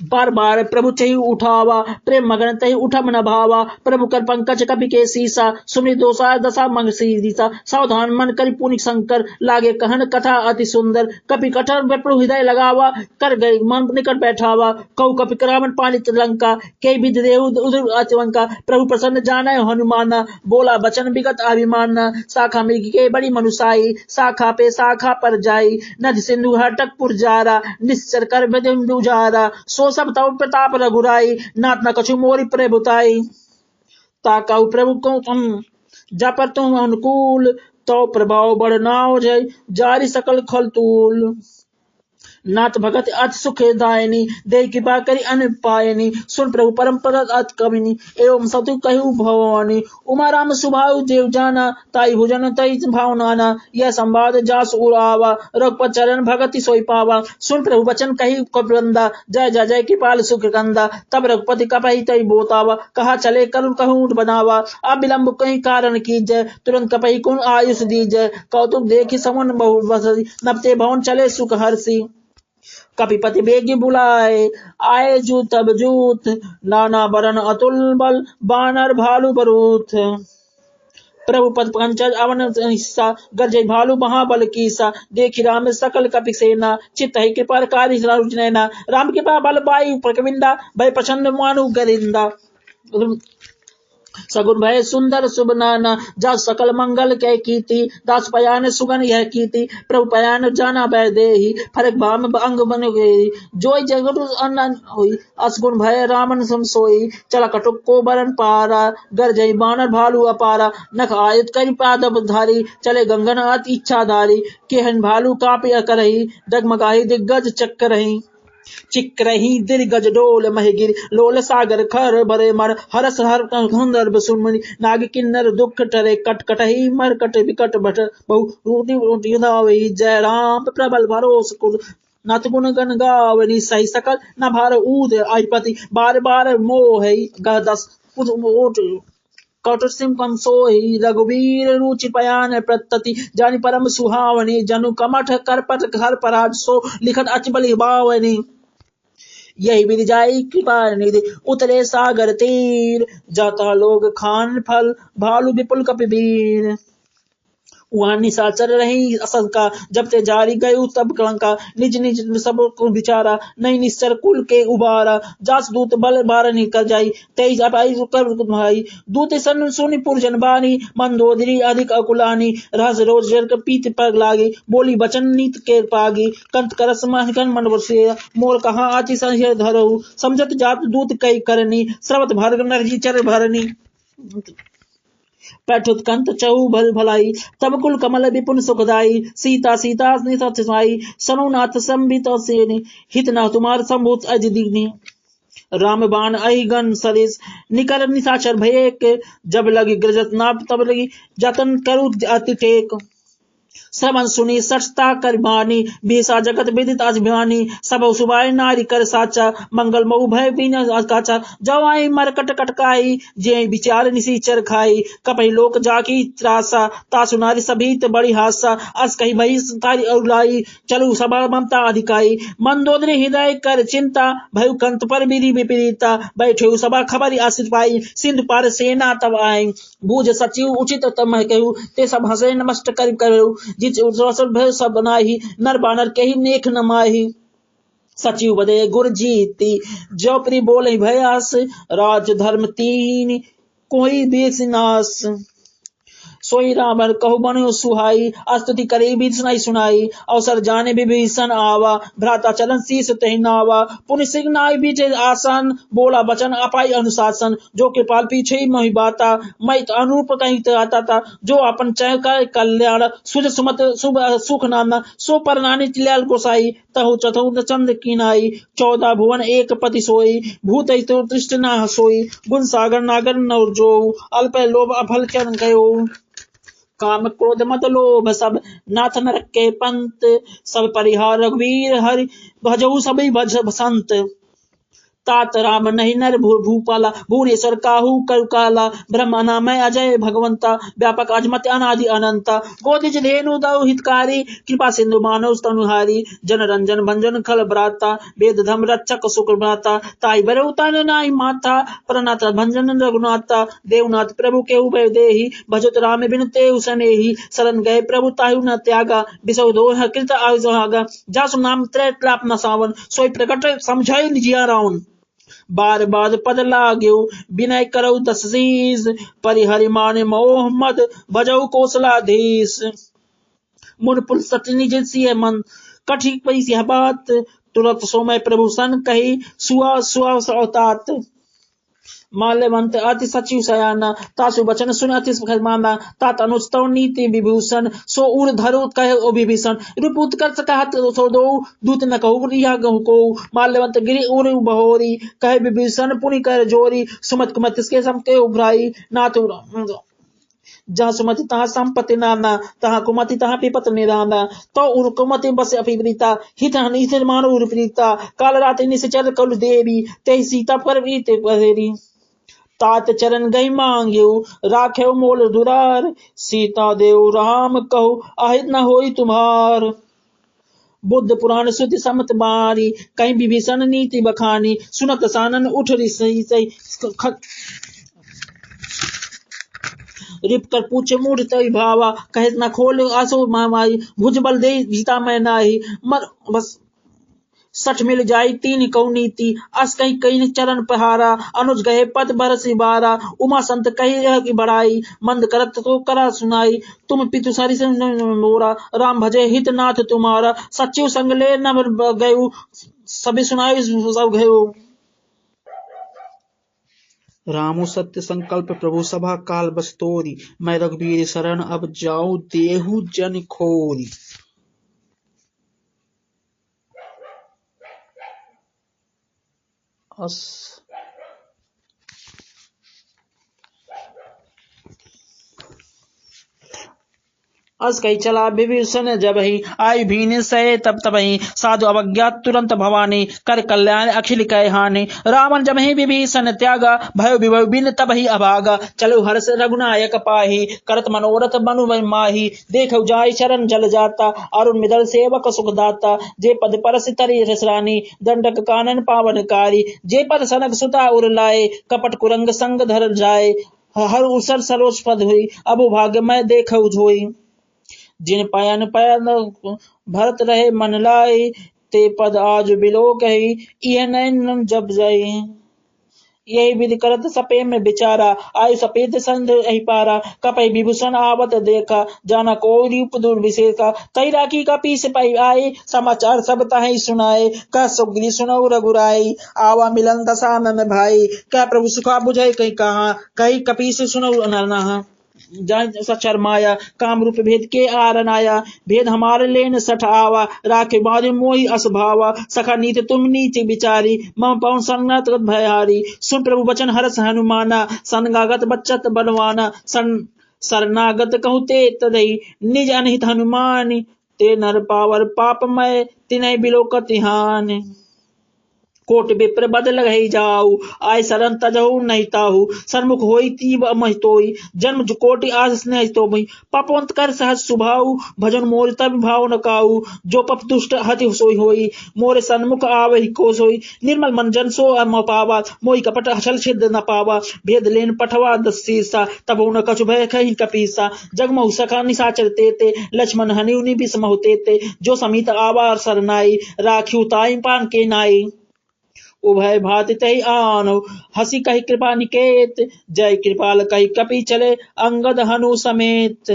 [SPEAKER 1] बार बार प्रभु चही उठावा प्रेम मगन तही उठम न भावा प्रभु कर पंकज कपि के सीसा सुनि दोसा दशा मंग सीसा सावधान मन करि पुनि शंकर लागे कहन कथा अति सुंदर कपि कठर प्रभु हृदय लगावा कर गए मन निकट बैठावा कौ कपि करावन पालित लंका के विद देव उदर अचवंका प्रभु प्रसन्न जाना हनुमाना बोला बचन विगत अभिमाना शाखा मृग के बड़ी मनुसाई शाखा पे शाखा पर जाई नद सिंधु हटक पुरजारा निश्चर कर बुझारा सो सब तव प्रताप रघुराई नाथ न कछु मोरी प्रभुताई ताकाउ प्रभु को तुम जपर तुम अनुकूल तो प्रभाव बढ़नाओ जय जारी सकल खलतूल नाथ भगत अति सुख दायनी दे कृपा करी अन पायनी सुन प्रभु परम पद अति कविनी एवं सतु कहु भवानी उमा राम सुभाउ देव जाना ताई भुजन तई भावनाना यह संवाद जास उड़ावा रघुपत चरण भगति सोई पावा सुन प्रभु वचन कही कबंदा जय जय जय कृपाल सुख कंदा तब रघुपति कपहि तई बोतावा कहा चले करुण कहूँ बनावा अब विलंब कहीं कारण की जय तुरंत कपहि कुन आयुष दी जय कौतुक देखी समन बहु बसई नपते भवन चले सुख हर्षी कपिपति बेगी बुलाए आए जूत तब जूत नाना बरन अतुल बल बानर भालू बरूथ प्रभु पद पंचज अवन हिस्सा गरजय भालू महाबल कीसा देखी राम सकल कपि सेना चित्त ही कृपा कारी नैना राम कृपा बल बाई प्रकविंदा भय प्रचंड मानु गरिंदा सगुन भय सुंदर शुभ नाना जा सकल मंगल कै कीति दास पयान सुगन यह कीति प्रभु पयान जाना बै देहि फरक भाम अंग बन गई जोय जगत अनन होई असगुन भय रामन सम सोई चला कटुक को बरन पारा गर जय बानर भालू अपारा नख आयत करि पादप धारी चले गंगन अति इच्छाधारी केहन भालू कापे करही डगमगाही दिग्गज चक्करही चिक्रही दिर्गज डोल महिगिर लोल सागर खर भरे मर हरस हर सुंदर सुमनि नाग किन्नर दुख टरे कट कटही मर कट विकट भट बहु जय राम प्रबल भरोस कुल नत गुण गण गावनी सही सकल न भार ऊद आईपति बार बार मोह गदस कौट सिंह कम सोही रघुवीर रुचि पयान प्रतति जानि परम सुहावनी जनु कमठ करपट घर पराज सो लिखत अचबली बावनी यही विधि जाई कृपा निधि उतरे सागर तीर जाता लोग खान फल भालू विपुल कपिवीर वहां निशाचर रही असंका जब ते जारी गए तब कलंका निज निज सब को बिचारा नहीं निश्चर कुल के उबारा जास दूत बल बार निकल जाई तेईस अपाई कर भाई दूत सन सुनि पुरजन बानी मंदोदरी अधिक अकुलानी रहस रोज जर पीत पग लागी बोली बचन नीत के पागी कंत करस महकन मन वर्षे मोर कहाँ आति संशय धरऊ समझत जात दूत कई करनी श्रवत भर नरजी चर भरनी पैठुत कंत चहु भल भलाई तब कुल कमल विपुन सुखदाई सीता सीता नित साई सनुनाथ संबित सेनि हित न तुम्हार संभूत अज दीनी राम बाण अहिगन सरिस निकर निशाचर भयेक जब लगी ग्रजत नाप तब लगी जतन करु अति टेक श्रवण सुनी सचता कर बानी, बीसा जगत विदित अभिमानी, सब सुबाई नारी कर साचा, मंगल मऊ भय बिन काचा, जवाई मरकट कटकाई, जे विचार निसीचर खाई, कपई लोक जाकी त्रासा, तासु नारी सभीत बड़ी हासा, अस कही भई तारी औलाई, चलु सभा ममता अधिकाई, मंदोदरी हृदय कर चिंता, भयु कंत पर विधि विपरीता, बैठे सभा खबर आश्रित पाई, सिंधु पार सेना तब आई, बूझ सचिव उचित तम कहू, ते सब हंसे नमस्त कर करू, जिस भय सब बनाही, नर बानर के ही नेक न माही, सचिव बदे गुर जीती, जो प्री बोले भयास, राज धर्म तीन कोई देश नाश, सोई रावण कहु बनो सुहाई, स्तुति करे भी सुनाई, अवसर जाने विभीषण आवा, भ्राता चलन शीस तहि नावा, पुण्य सिग्नाई बीचे आसन, बोला बचन अपाई अनुशासन, जो कृपाल पीछे मोहि बाता, मैं अनुरूप कहीं आता था, जो अपन चय कर कल्याण, सुज सुमत शुभ सुख नाना, सो पर नानी चिल्याल गोसाई, तहु चतुर चंद कीनाई, 14 भुवन एक पति सोई, भूत तृष्ट न सोई, गुण सागर नागर नौर जो, अल्प लोभ अफल चरण गयो, काम क्रोध मत लोभ सब, नाथ नरक के पंत, सब परिहार रघुवीर हरि, भजऊ सभी भज संत, तात राम नहीं नर भूपाला, भुवनेश्वर काहू करुकाला, ब्रह्मा नामय अजय भगवंता, व्यापक अजमत अनादि अनंता, गोदिज धेनु दौ हितकारी, कृपा सिंधु मानव स्तनुहारी, जन रंजन भंजन खल भ्राता, वेद धम रक्षक सुख भ्राता, ताई बरऊ तन नाई माथा, प्रनाथ भंजन रघुनाथा, देवनाथ प्रभु के उभय देहि, भजत राम बिन तेहु सनेहि, शरण गए प्रभु ताहु न त्यागा, बिसौ दोह कृत आगा, जासु नाम त्रैतलाप न सावन, सोई प्रकट समझाई जिया राउन, बार बार पद लाग्यो, विनय करौ दस शीस, परिहरि मान मोह मद, भजऊ कौशलाधीश, मुन पुल सच निज सिय मन, कठी पई यह बात, तुरत सोमय प्रभु सन कही, सुआ सुआ अवतात, माल्यवंत अति सचिव सयाना, तासु वचन सुन अति माना, तात अनुस्तव नीति विभूषण, सो उर धरु कहे विभीषण, रूप उत्कर्ष कहत सो दो, दूत न कहु रिया गहु को, माल्यवंत गिरि उर बहोरी, कहे विभीषण पुनि कर जोरी, सुमत कुमत इसके सम के उभराई, नाथ जहाँ सुमति तहाँ संपत्ति नाना, तहाँ कुमति तहाँ विपत निराना, तो उर कुमति बस अपिप्रीता, हित हित मानो उर प्रीता, काल रात निश्चर कलु देवी, ते सीता पर पधेरी, तात चरण गई मांग्यो, राखे मोल दुरार, सीता देव राम कहो आहित न होई तुम्हार, बुद्ध पुराण सुधि समत बारी, कहीं विभीषण नीति बखानी, सुनत सानन उठ रिसई, रिप कर पूछे मूढ़ तई भावा, कहे न खोल आसो माई, भुज बल दे जीता मैं नाही, मर बस 60 मिल जाई तीन कौनीति, अस कहीं कहीं चरण पहारा, अनुज गए पद बरस बारा, उमा संत कही बड़ाई, मंद करत तो करा सुनाई, तुम पितु सरि मोरा, राम भजे हित नाथ तुम्हारा, सचिव संग ले न गयु, सभी सुनाई सब गयो, रामो सत्य संकल्प प्रभु सभा काल बस तोरी, मैं रघुवीर शरण अब जाऊं देहु जन खोरी, अस कही चला विभीषण जब ही, आई भीन सहे तब तबही, साधु अवज्ञात तुरंत भवानी, कर कल्याण अखिल कह हानि, रावण जब ही विभीषण त्यागा, भय विभव बिन तब ही अभागा, चलो हर्ष रघुनायक पाही, करत मनोरथ बनु माही, देखो जाय शरण जल जाता, अरुण मिदल सेवक सुखदाता, जे पद परस तरि रसरानी, दंडक कानन पावनकारी, जे पद सनक सुता उर लाए, कपट कुरंग संग धर जाए, हर उसर सरोज पद हुई, अबु भाग्य मैं देखौ जोई, जिन पयन पयन भरत रहे मन लाई, ते पद आज बिलो कही, यह नैन जब जाई, यही विधि करत सपे में बिचारा, आयु सपेत संध यही पारा, कपय विभूषण आवत देखा, जाना को रूप दुर्विशेषा, कई राखी का पीस पाई आए, समाचार सब तहि सुनाए, कह सुग्री सुनौ रघुराई, आवा मिलन दशानन भाई, क्या प्रभु सुखा बुझे कहीं कहा, कही कपीस सुनौ नरनहा, जान सचर माया, काम रूप भेद के आरन आया, भेद हमारे लेन सठ आवा, राखे बाजु मोहि अस भावा, सखा नीति तुम नीति विचारी, मम पवन संगत भयहारी, सुन प्रभु वचन हरस हनुमाना, संगागत बच्चत बनवाना, सन शरणागत कहूँ ते तदई निज अनहित हनुमान ते नर पावर पापमय तिनय बिलोकति हानि कोट विप्र बद लगहि जाऊ आय शरण तजहु नहीं ताहू सन्मुख होई तीब महितोई जन्म कोटि आस स्नेह तो मई पपवंत कर सहज सुभाऊ भजन मोर तब भाव न काऊ जो पप दुष्ट हति सोई होई मोरे सन्मुख आवहि को सोई निर्मल मन जन सो म पावा मोहि कपट हल छिद न पावा भेद लेन पठवा दसीसा तब न कछु भय कहीं कपीसा जगमहु सखा निशाचर तेते लक्ष्मण हनिउनि बिसमहु तेते जो समीत आवार सरनाई राखिउ ताई पान के नाई उभय भाति तही आनो हसी कही कृपा निकेत जय कृपाल कही कपि चले अंगद हनु समेत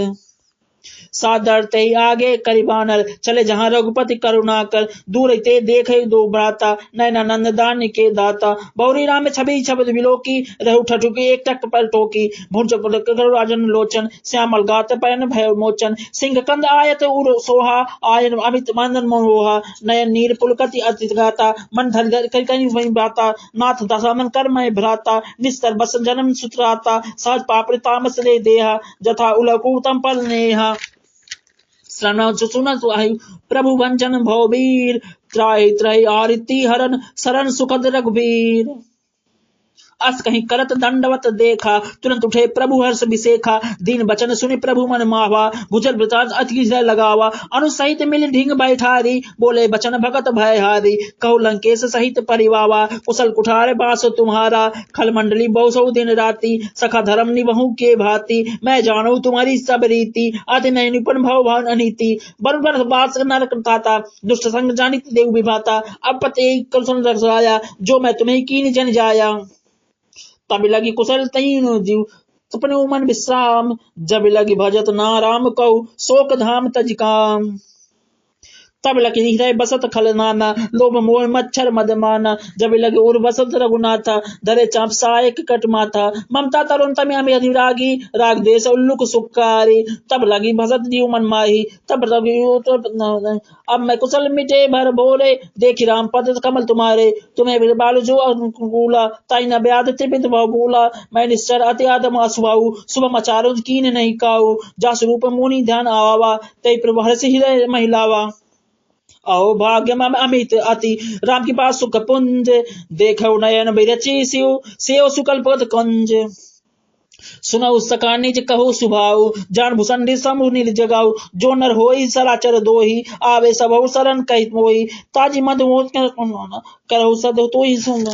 [SPEAKER 1] सादर ते आगे करिबानर चले जहां रघुपति करुणा कर दूर ते देखे दो भ्राता नयनानंद दान के दाता बौरी राम छवि छबद विलोकी रहु ठठुकी एक टक पर टोकी भुंज राजन लोचन श्यामल गात पयन भय मोचन सिंह कंद आयत उर सोहा आयन अमित मंदन मोहा नयन नीर पुलकति अति गाता मन धर कहीं वही बाता नाथ दशानन कर मैं भ्राता निस्तर बस जन्म सुतराता सहज पापड़ तामस ले देहा जथा उलकूतम पल नेहा सुन प्रभु वंचन भवबीर त्राहि त्राहि आरिति हरन शरण सुखद रघुबीर अस कहीं करत दंडवत देखा तुरंत उठे प्रभु हर्ष विसेखा दीन बचन सुनि प्रभु मन मावा भुजल वृतांत अति हृदय लगावा अनुसहित मिल ढींग बैठारी बोले बचन भगत भय हारी कहु लंकेश सहित परिवावा कुशल कुठार बास तुम्हारा खल मंडली बहुसौ दिन राती सखा धर्म निबहु के भांति मैं जानू तुम्हारी सब रीति अति नय निपुण भव भान अनीति बर बर बास नरक ताता दुष्ट संग जानित देव विभाता अब पते कुल रसाया जो मैं तुम्हें कीन जन जाया तब लगी कुशल तीन जीव सपने मन विश्राम जब लगी भजत नाराम कहु शोक धाम तज काम तब लगी हृदय बसत खल नाना लोभ मोह मच्छर मदमाना जब लगे उर बसत रघुनाथा धरे चाप सायक कट माथा ममता तरुण तमे अमे अधिरागी राग देश उल्लुक सुकारी तब लगी भसत जीव मन माही तब लगी अब मैं कुशल मिटे भर भोरे देखी राम पद कमल तुम्हारे तुम्हें बालू जो अनुकूला ताई न ब्याद त्रिपित भूला मैं निश्चर अति आदम असुभाऊ शुभ मचारो कीन नहीं काऊ जास रूप मुनि ध्यान आवा तय प्रभु हर्ष हृदय महिलावा अहो भाग्य मम अमित अति राम की पास सुख पुंज देखो नयन बिरची सेव सुकल पद कंज सुनऊ सका निज कहो सुभाऊ जान भूषण समूह नील जगाऊ जो नर होई सराचर दोही आवे सब शरण कहित मोही ताजी मद करहु सद तो ही सुन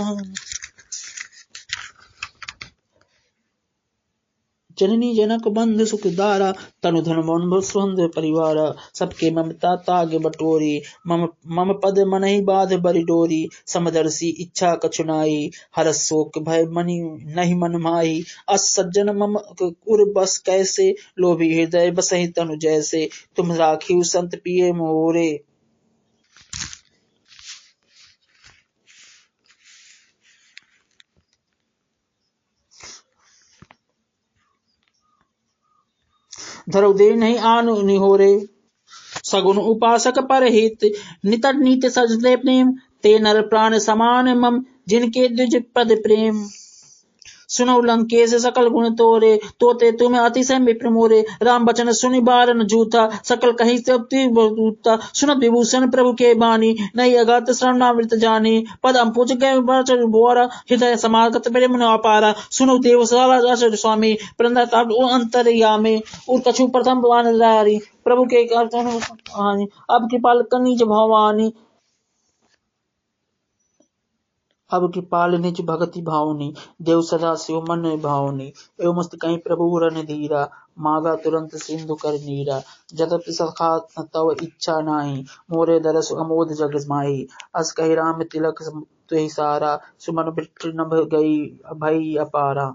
[SPEAKER 1] जननी जनक बंधु सुख दारा तनु धन मन स्वंद परिवार सबके ममता ताग बटोरी मम मम पद मनहि बाध बरि डोरी समदर्शी इच्छा कछुनाई हर शोक भय मनि नहीं मन माही अस सज्जन मम उर बस कैसे लोभी हृदय बसहि तनु जैसे तुम राखियो संत पिए मोरे धरौ दे नहीं आनु निहोरे सगुन उपासक पर हित नितर नीत सजते प्रेम ते नर प्राण समान मम जिनके द्विज पद प्रेम सुनो लंकेश सकल गुण तोरे तोते तुम्हें अतिशय विप्र मोरे राम बचन सुनि बारन जूता सकल कहीं से बूता सुनत विभूषण प्रभु के बानी नहीं अगत श्रवणामृत जानी पद अम्पुज गए बोरा हृदय समागत प्रेम न अपारा सुनो देव सारा स्वामी प्रंदा अंतरयामी उर कछु प्रथम वानरारी प्रभु के अब कृपाल कनिज भवानी अब कृपाल निज भगति भावनी देव सदा शिव मन भावनी एवं मस्त कहीं प्रभु रन धीरा मागा तुरंत सिंधु कर नीरा जगत सखा तव इच्छा नाही मोरे दरस अमोद जग माही अस कही राम तिलक तुहि सारा सुमन बिट्ठ नभ गई भई अपारा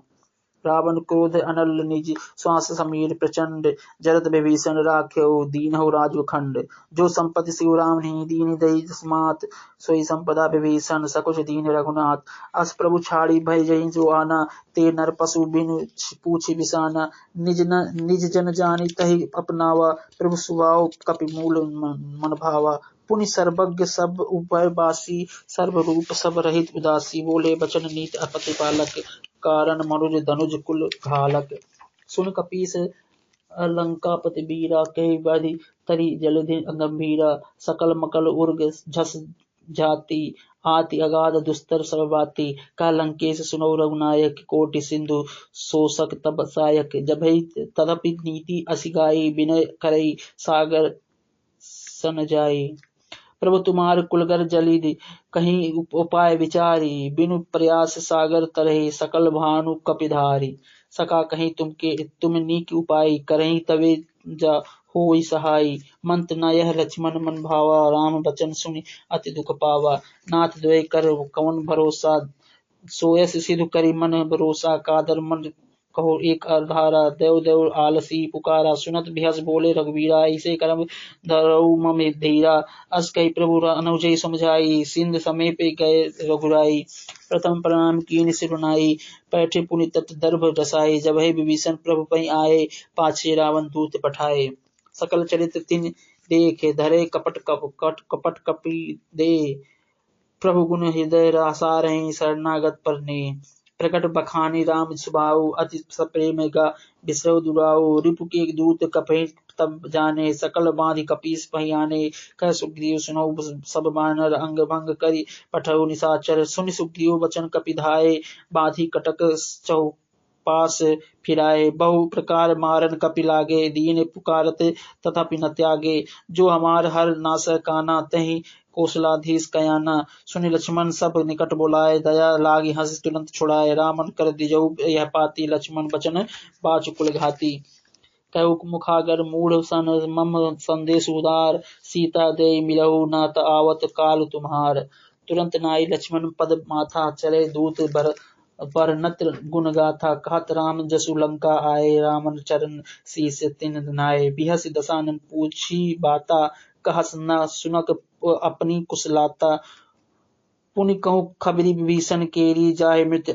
[SPEAKER 1] रावण क्रोध अनल निज श्वास समीर प्रचंड जरत विभीषण राख्यो दीनहु राजखंड जो संपत्ति शिव राम नहीं दीन दई स्मात सोई संपदा विभीषण सकुच दीन रघुनाथ अस प्रभु छाड़ी भय जही जो आना ते नर पशु बिन पूछी बिसाना निज जन जानी तही अपनावा प्रभु सुभाव कपि मूल मन भावा पुनि सर्वज्ञ सब उभय बासी सर्व रूप सब रहित उदासी बोले बचन नीत अपति पालक कारण मनुज धनुज कुल घालक सुन कपीस अलंकापति बीरा कही बधि तरी जलधि गंभीरा सकल मकल उर्ग झस जाति आति अगाध दुस्तर सब बाती का लंकेश सुनो रघुनायक कोटि सिंधु शोषक तब सायक जभई तदपि नीति असिगाई विनय करई सागर सन जाई। प्रभु तुम्हार कुलगर जलिद कहीं उपाय विचारी बिनु प्रयास सागर तरही सकल भानु कपिधारी सका कहीं तुम नीक उपाय करही तवे जा होई सहाय मंत न यह लक्ष्मण मन भावा राम बचन सुनि अति दुख पावा नाथ द्वय कर कवन भरोसा सोयस सिधु करी मन भरोसा कादर मन कहो एक अर्धारा देव देव आलसी पुकारा सुनत बिहस बोले रघुवीरा ऐसे करम धरऊ मम धीरा अस कही प्रभु अनुजय समझाई सिंध समेपे गए रघुराई प्रथम प्रणाम कीन सिरुनाई पैठे पुनि तट दर्भ रसाई जब हे विभीषण प्रभु पै आए पाछे रावण दूत पठाए सकल चरित तिन देखे धरे कपट कपी दे प्रभु गुण हृदय रासारहि शरणागत पर ने प्रकट बखानी राम सुभाऊ अति सप्रेम गा बिसरऊ दुराऊ रिपु के दूत कपहि तब जाने सकल बांधि कपीस पहियाने कह सुग्रीव सुनऊ सब बानर अंग भंग करी पठऊ निशाचर सुनि सुग्रीव वचन कपिधाये बांधि कटक चौपास फिराए बहु प्रकार मारन कपि लागे दीन पुकारत तथापि न त्यागे जो हमार हर नास काना तहि कौशलाधीश कयाना सुनि लक्ष्मण सब निकट बोलाए दया लागी हंस तुरंत छुड़ाए रामन कर दिजऊ यह पाती लक्ष्मण बचन बाच कुल घाती कहु मुखागर मूढ़ सन मम संदेश उदार सीता दे मिलऊ नात आवत काल तुम्हार तुरंत नाई लक्ष्मण पद माथा चले दूत पर नत्र गुण गाथा कहत राम जसु लंका आए रामन चरण शीस तिन नाये बिहस दसानन पूछी बाता कहस न सुनक अपनी कुशलाता पुनि कहूँ खबरी विभीषण केरी जाहे मृत्यु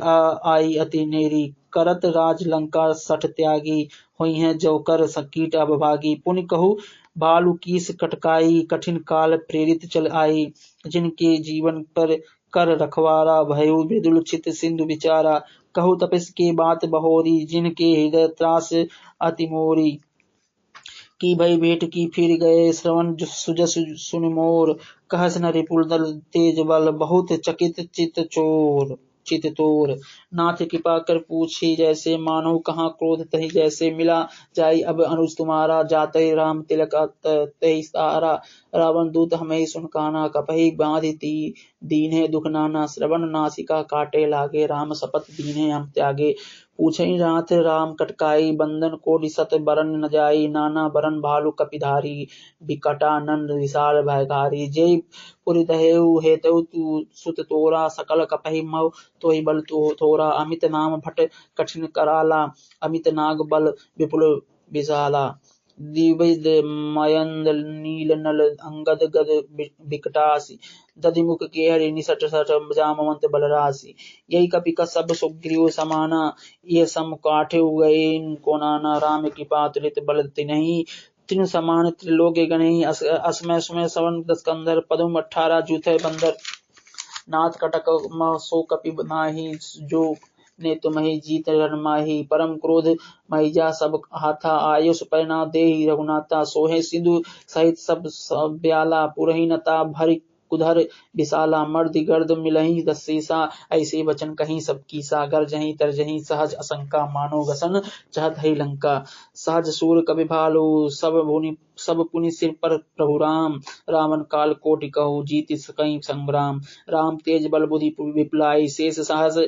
[SPEAKER 1] आई अति नेरी करत राज लंका सठ त्यागी हुई है जो कर कीट अभागी पुनि कहूँ भालू कीस कटकाई कठिन काल प्रेरित चल आई जिनके जीवन पर कर रखवारा भयु विदुल चित सिंधु विचारा कहु तपस के बात बहोरी जिनके हृदय त्रास अति मोरी की भई भेंट की फिर गए श्रवण सुजस सुन मोर कहस न रिपुल दल तेज बल बहुत चकित चित तोर नाथ कृपा कर पूछी जैसे मानो कहाँ क्रोध तही जैसे मिला जाई अब अनुज तुम्हारा जाते राम तिलक तही सारा रावण दूत हमें सुन काना कपही बांधि दीन्हे दुख नाना श्रवण नासिका काटे लागे राम शपथ दीन्हे हम त्यागे पूछई रात राम कटकाई बंधन कोटि सत बरन न जाई नाना बरन भालु कपिधारी विकटानंद विशाल भयकारी जय पुरि दहेउ हेतु सुत तोरा सकल कपहि मऊ तोहि बल थोरा अमित नाम भट कठिन कराला अमित नाग बल विपुल विशाला दिविद मयंद नील नल अंगद गद विकटासी दधिमुख के हरि निसट सट जामवंत बलरासी यही कपि का सब सुग्रीव समाना ये सम काठे गए को नाना राम कृपा तुलित बल तिनहि तीन समान त्रिलोके गणहि असमय सुमय सवन दस्कंदर पदुम 18 जूथे बंदर नाथ कटक सो कपि नाही जो ने तुम्हें जीत रनमाही परम क्रोध महिजा सब हाथा आयुष परिणा देहि रघुनाथा सोहे सिंधु सहित सब ब्याला पुरहीनता भरि कुधर विशाला मर्द गर्द मिलही दसीसा ऐसे वचन कहीं सब कीसा गर जहीं तर जहीं सहज असंका मानो गसन चाहत है लंका सहज सूर कवि भालू सब पुनि सिर पर प्रभु राम रावण काल कोटि कहु जीति सकई संग्राम राम तेज बल बुद्धि विपलाई शेष साहस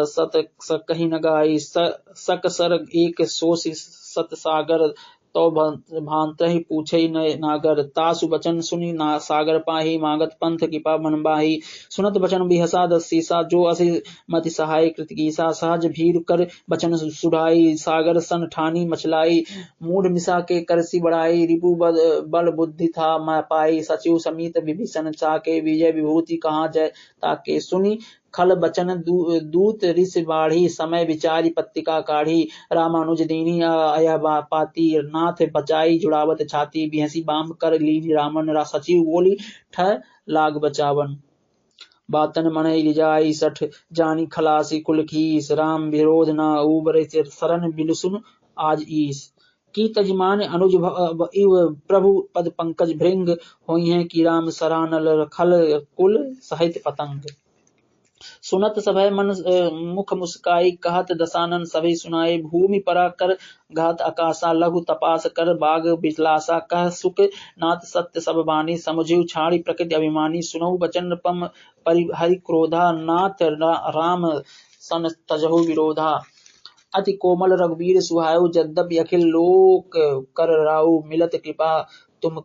[SPEAKER 1] सत कहीं न गाई सक सर एक सोस सत सागर तो भांतहि पूछे नागर तासु बचन सुनी ना सागर पाही मागत पंथ कृपा मनबाही सुनत बचन बिहसा दसीसा जो असि मति सहाय कृतकीसा सहज भीर कर बचन सुढ़ाई सागर सन ठानी मचलाई मूढ़ मिसा के करसी बढ़ाई रिपु बल बुद्धि था मैं पाई सचिव समीत विभीषण चाके विजय विभूति कहाँ जय ताके सुनी खल बचन दूत ऋष बाढ़ी समय विचारी पत्तिका काढ़ी रामानुज दीनी अय पाती नाथ बचाई जुड़ावत छाती बिहसी बाम कर लीन रामन सचिव बोली ठ लाग बचावन बातन मन रिजाई सठ जानी खलासी कुल खीस राम विरोध न उबर शरण बिन सुन आज ईस की तजमान अनुज इव प्रभु पद पंकज भृंग होई है कि राम सरानल खल कुल साहित्य पतंग। सुनत सभय मन मुख मुस्काई कहत दसानन सभी सुनाए भूमि परा कर घात आकाशा लघु तपास कर बाग बिलासा कह सुख नाथ सत्य सब बानी समुझिव छाड़ी प्रकृति अभिमानी सुनऊ बचन पम परिहरि क्रोधा नाथ राम सन तजहु विरोधा अति कोमल रघुवीर सुहायु यद्यपि अखिल लोक कर राउ मिलत कृपा तुम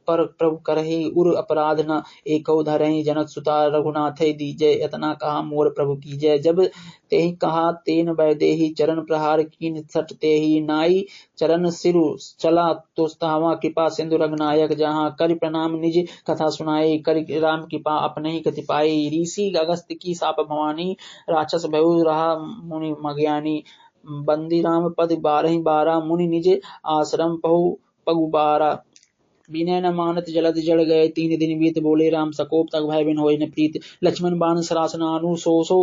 [SPEAKER 1] पर प्रभु करहि उर अपराध न एको धरहि जनक सुता रघुनाथ दीजय यतना कहा मोर प्रभु की जय। जब तेहि कहा तेन वैदेही चरण प्रहार कीन सट तेहि नाई चरण सिरु चला तो तहावा कृपा सिंधु रघुनायक जहाँ कर प्रणाम निज कथा सुनाई कर राम कृपा अपने ही कति पाई ऋषि अगस्त की साप भवानी राक्षस भयु रहा मुनि मज्ञानी बंदी राम पद 12 मुनि निज आश्रम पगु 12 विनय न मानत जलद जड़ गए 3 दिन बीत बोले राम सकोप तक भय बिन होय न प्रीत लक्ष्मण बाण सरासनानु सो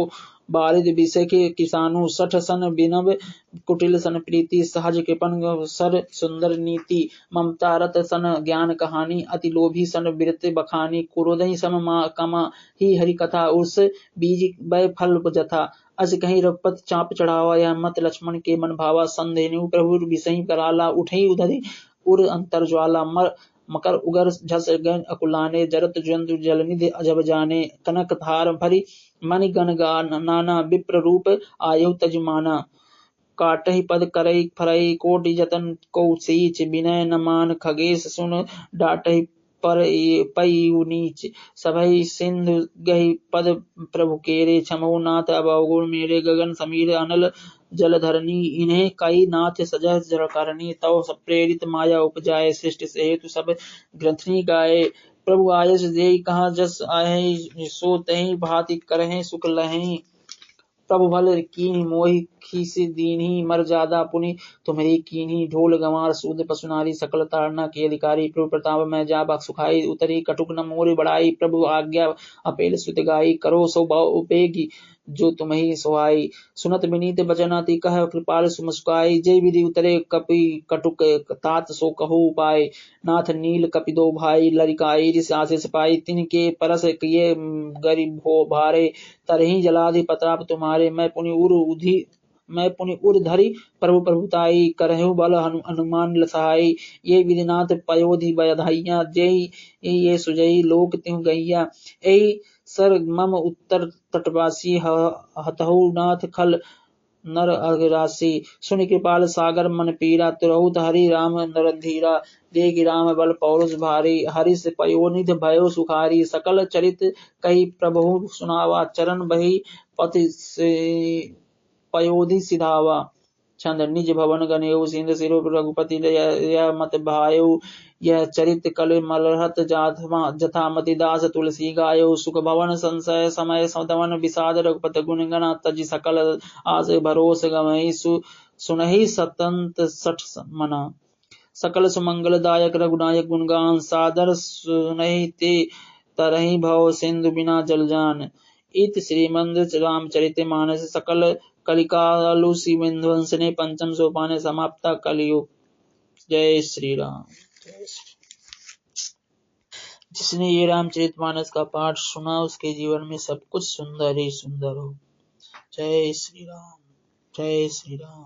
[SPEAKER 1] बारिद विषय के किसानु 60 सन बिनव कुटिल सन प्रीति सहज कृपन सर सुंदर नीति ममता रत सन ज्ञान कहानी अति लोभी सन बिरत बखानी क्रोधहि सम कमा ही हरि कथा उस बीज वै फल जथा अस कहीं रघुपत चाप चढ़ावा यह मत लक्ष्मण के मन भावा संदेनु प्रभु विषय कराला उठई उधरी उर अंतर ज्वाला मकर उगर झस गण अकुलाने जरत जंतु जलनिधि अजब जाने कनक धार भरी मणि गण गा नाना विप्र रूप आयु तजमाना काटहि पद करई फरई कोटि जतन को सीच विनय न मान खगेश सुन डाटहि पर पयु नीच सभई सिंधु गहि पद प्रभु केरे छमो नाथ अब अवगुण मेरे गगन समीर अनल जलधरनी इन्हें कई नाथ सजह जलकरणी तव प्रेरित माया उपजाए सृष्टि से हेतु सब ग्रंथनी गाए प्रभु आयस देई कहा जस आहे सो तहि भांति करहि सुख लहि प्रभु भल कीन्ही मोहि खीसी दीन्ही मर जादा पुनि तुम्हारी कीन्ही ढोल गंवार सूद पशुनारी सकल तारना के अधिकारी प्रभु प्रताप में जा बख सुखाई उतरी कटुक न मोर बढ़ाई प्रभु आज्ञा अपेल सुत गाई करो सो उपेगी जो तुम्हें सोहाई सुनत विनीत बचनाति कह कृपाल सुमुस्काई जय विधि उतरे कपि कटुक तात सो कहु पाए नाथ नील कपि दो भाई लरिकाई रिस आशीष पाई तिनके परस किए गरीब हो भारे तरही जलाधि प्रताप तुम्हारे मैं पुनि उर धरी प्रभु प्रभुताई करहु बल हनुमान लसहाई ये विधिनाथ पयोधि बधाइया जय ये सुजई लोक तिहु गैया ऐ सर मम उत्तर तटवासी हतहु नाथ खल नर अगरासी सुनि कृपाल सागर मन पीरा तुरहुत हरि राम नरधीरा देख राम बल पौरुष भारी हरिष पयोनिध भयो सुखारी सकल चरित कही प्रभु सुनावा चरण बही पति से पयोधि सिधावा छंद निज भवन गनेऊ सिंध सिरो रघुपति यह मत भायु यह चरित कल मलहत जथा मति दास तुलसी गायो सुख भवन संशय समय सदवन विषाद रघुपत गुण गण तज सकल आस भरोस गमई सुनहि सतंत सठ मना सकल सुमंगल दायक रघुनायक गुणगान सादर सुनहि ते तरहि भव सिंधु बिना जलजान इत श्रीमंद रामचरित मानस सकल कलिकालु सिंधुवंशने पंचम सोपाने समाप्ता कलियुग। जय श्री राम। जिसने ये रामचरितमानस का पाठ सुना उसके जीवन में सब कुछ सुंदर ही सुंदर हो। जय श्री राम। जय श्री राम।